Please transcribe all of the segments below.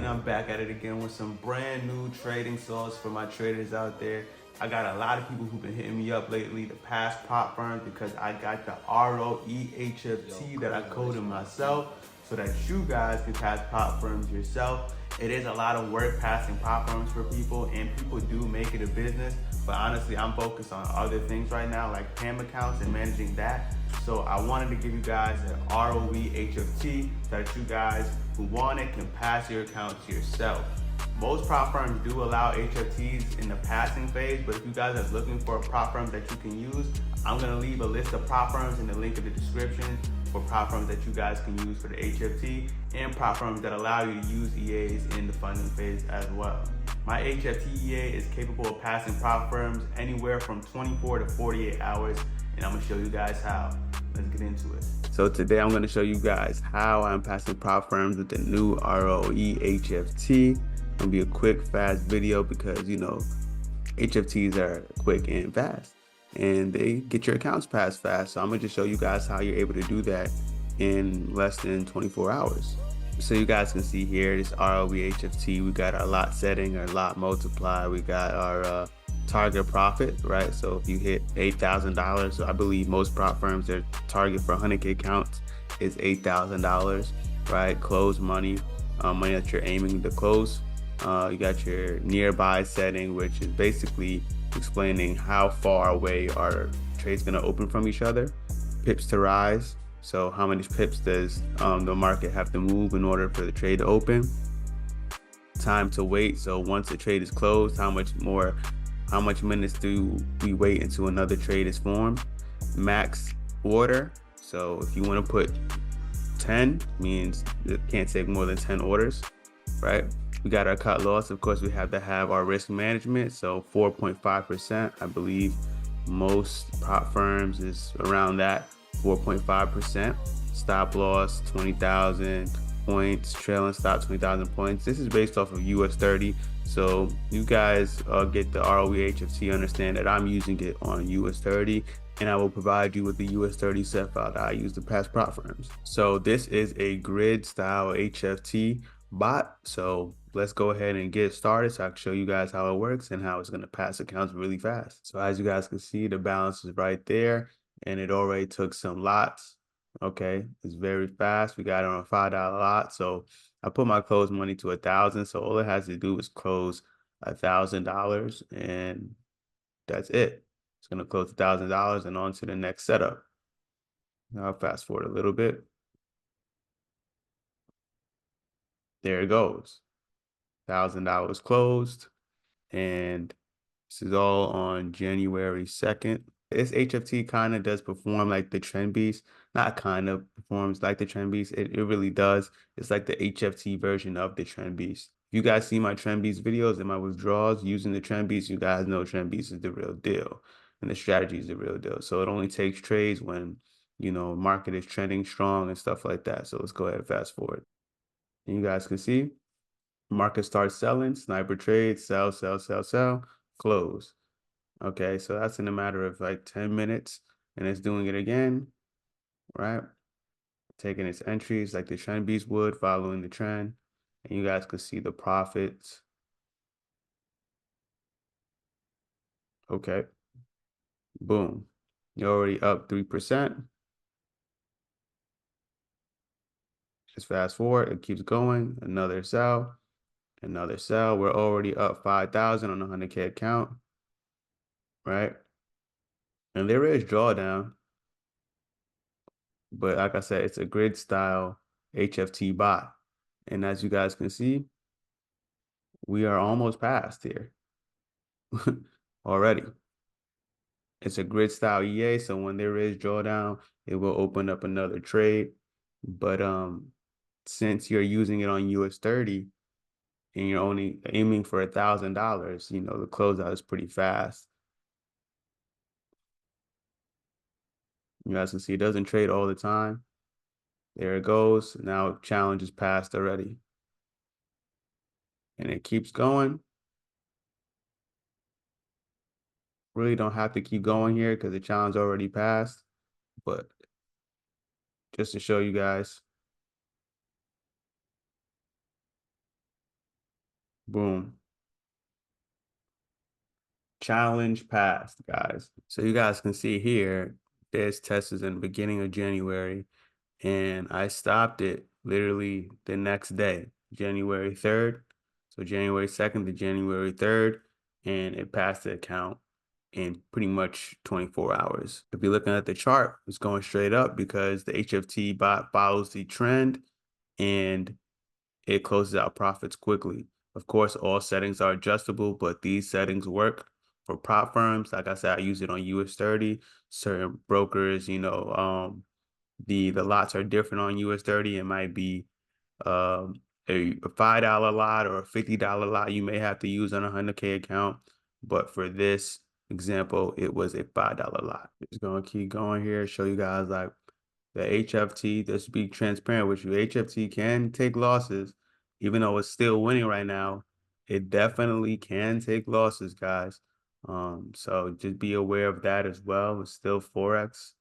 I'm back at it again with some brand new trading sauce for my traders out there. I got a lot of people who've been hitting me up lately to pass prop firms because I got the ROE HFT that I coded myself so that you guys can pass prop firms yourself. It is a lot of work passing prop firms for people, and people do make it a business. But honestly, I'm focused on other things right now, like PAMM accounts and managing that. So I wanted to give you guys an ROE HFT so that you guys who want it can pass your account to yourself. Most prop firms do allow HFTs in the passing phase, but if you guys are looking for a prop firm that you can use, I'm gonna leave a list of prop firms in the link in the description for prop firms that you guys can use for the HFT and prop firms that allow you to use EAs in the funding phase as well. My HFT EA is capable of passing prop firms anywhere from 24 to 48 hours, and I'm gonna show you guys how. Let's get into it. So today I'm gonna show you guys how I'm passing prop firms with the new ROE HFT. It's gonna be a quick, fast video because HFTs are quick and fast, and they get your accounts passed fast. So I'm gonna just show you guys how you're able to do that in less than 24 hours. So you guys can see here, this ROE HFT, we got our lot setting, our lot multiply, we got our target profit, right? So if you hit $8,000, so I believe most prop firms, their target for 100K counts is $8,000, right? Close money, money that you're aiming to close. You got your nearby setting, which is basically explaining how far away our trade's gonna open from each other. Pips to rise, so how many pips does the market have to move in order for the trade to open. Time to wait, so once the trade is closed, how much minutes do we wait until another trade is formed. Max order, so if you want to put 10, means it can't take more than 10 orders, right? We got our cut loss. Of course, we have to have our risk management, so 4.5%. I believe most prop firms is around that 4.5%. Stop loss 20,000 points, trailing stop 20,000 points. This is based off of US 30. So you guys get the ROE HFT, understand that I'm using it on US 30, and I will provide you with the US 30 set file that I use to pass prop firms. So this is a Gridstyle HFT bot. So let's go ahead and get started so I can show you guys how it works and how it's going to pass accounts really fast. So as you guys can see, the balance is right there, and it already took some lots. Okay, it's very fast. We got it on a $5 lot. So I put my close money to 1,000. So all it has to do is close $1,000, and that's it. It's gonna close $1,000 and on to the next setup. Now I'll fast forward a little bit. There it goes. $1,000 closed, and this is all on January 2nd. This HFT kind of does perform like the trend beast. Not kind of performs like the trend beast. It really does. It's like the HFT version of the trend beast. If you guys see my trend beast videos and my withdrawals using the trend beast, you guys know trend beast is the real deal, and the strategy is the real deal. So it only takes trades when market is trending strong and stuff like that. So let's go ahead and fast forward. And you guys can see market starts selling, sniper trade, sell, sell, sell, sell, close. Okay, so that's in a matter of like 10 minutes, and it's doing it again, right? Taking its entries like the trend beast would, following the trend, and you guys can see the profits. Okay, boom, you're already up 3%. Just fast forward, it keeps going, another sell, another sell. We're already up 5,000 on a 100K account, right? And there is drawdown, but like I said, it's a Gridstyle HFT bot. And as you guys can see, we are almost past here already. It's a Gridstyle EA, so when there is drawdown, it will open up another trade. But since you're using it on US 30 and you're only aiming for $1,000, the closeout is pretty fast. You guys can see it doesn't trade all the time. There it goes. Now challenge is passed already. And it keeps going. Really don't have to keep going here because the challenge already passed. But just to show you guys. Boom. Challenge passed, guys. So you guys can see here, this test is in the beginning of January, and I stopped it literally the next day, January 3rd. So January 2nd to January 3rd, and it passed the account in pretty much 24 hours. If you're looking at the chart, it's going straight up because the HFT bot follows the trend and it closes out profits quickly. Of course, all settings are adjustable, but these settings work for prop firms. Like I said, I use it on US 30. Certain brokers, the lots are different on US 30. It might be um, a $5 lot or a $50 lot you may have to use on a 100K account. But for this example, it was a $5 lot. Just gonna keep going here, show you guys like the HFT. Just be transparent with you. HFT can take losses, even though it's still winning right now. It definitely can take losses, guys. So just be aware of that as well. It's still Forex.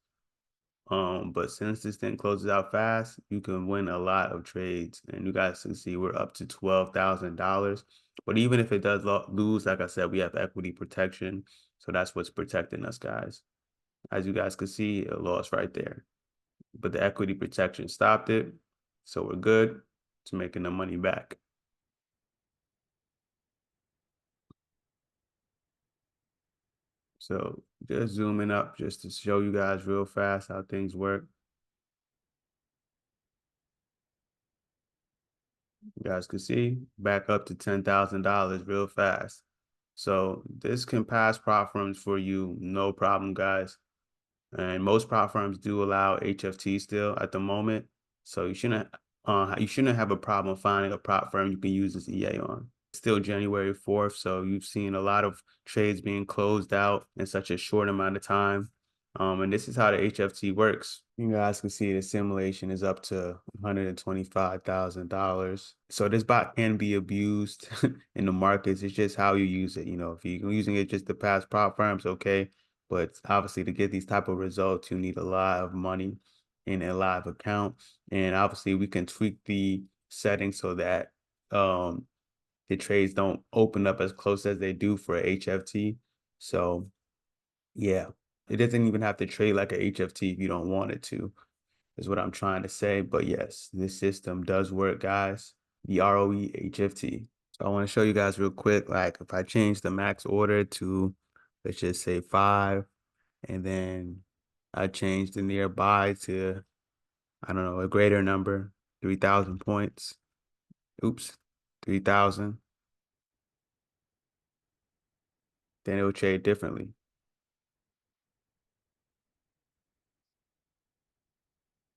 But since this thing closes out fast, you can win a lot of trades. And you guys can see we're up to $12,000. But even if it does lose, like I said, we have equity protection. So that's what's protecting us, guys. As you guys can see, it lost right there. But the equity protection stopped it. So we're good to making the money back. So just zooming up just to show you guys real fast how things work. You guys can see back up to $10,000 real fast. So this can pass prop firms for you, no problem, guys. And most prop firms do allow HFT still at the moment. So you shouldn't have a problem finding a prop firm you can use this EA on. It's still January 4th, so you've seen a lot of trades being closed out in such a short amount of time. And this is how the HFT works. You guys can see the simulation is up to $125,000. So this bot can be abused in the markets. It's just how you use it. If you're using it just to pass prop firms, okay. But obviously to get these type of results, you need a lot of money in a live account. And obviously we can tweak the settings so that the trades don't open up as close as they do for HFT. So yeah, it doesn't even have to trade like a HFT if you don't want it to, is what I'm trying to say. But yes, this system does work, guys. The ROE HFT. So I want to show you guys real quick, like if I change the max order to, let's just say 5, and then I change the nearby to, I don't know, a greater number, 3,000 points. Oops, 3,000. Then it will trade differently.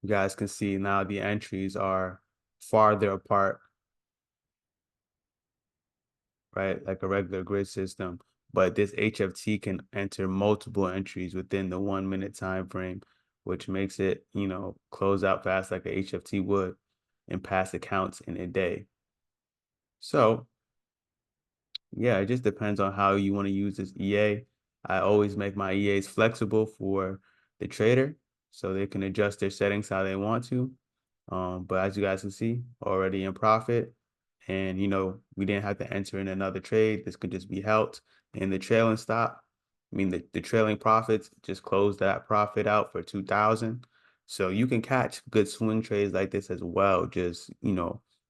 You guys can see now the entries are farther apart, right? Like a regular grid system. But this HFT can enter multiple entries within the 1 minute time frame, which makes it, close out fast like a HFT would and pass accounts in a day. So yeah, it just depends on how you want to use this EA. I always make my EAs flexible for the trader so they can adjust their settings how they want to. But as you guys can see, already in profit. And, we didn't have to enter in another trade. This could just be held in the trailing stop. I mean, the trailing profits just close that profit out for 2,000. So you can catch good swing trades like this as well, just,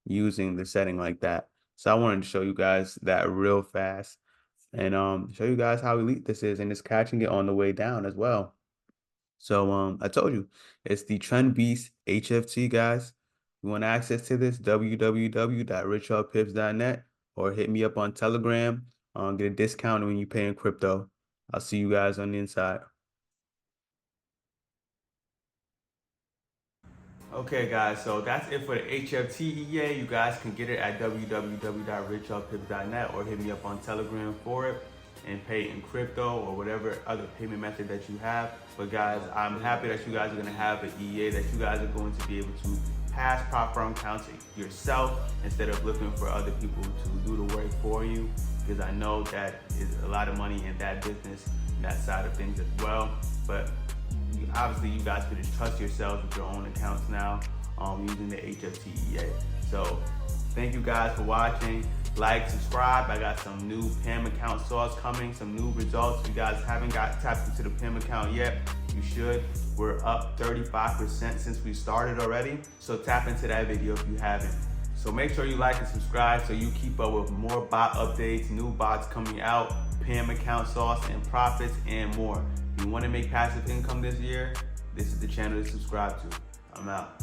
using the setting like that. So I wanted to show you guys that real fast and show you guys how elite this is, and it's catching it on the way down as well. So I told you, it's the Trend Beast HFT, guys. You want access to this, www.richardpips.net, or hit me up on Telegram. Get a discount when you pay in crypto. I'll see you guys on the inside. Okay, guys, so that's it for the HFT EA. You guys can get it at www.richardpips.net or hit me up on Telegram for it and pay in crypto or whatever other payment method that you have. But guys, I'm happy that you guys are going to have an EA that you guys are going to be able to pass prop firm counts yourself instead of looking for other people to do the work for you, because I know that is a lot of money in that business, that side of things as well. But obviously you guys can just trust yourselves with your own accounts now using the HFT EA. So thank you guys for watching. like, subscribe. I got some new PAMM account sauce coming, some new results. If you guys haven't got tapped into the PAMM account yet, you should. We're up 35% since we started already. So tap into that video if you haven't. So make sure you like and subscribe so you keep up with more bot updates, new bots coming out, PAMM account sauce and profits and more. If you want to make passive income this year, this is the channel to subscribe to. I'm out.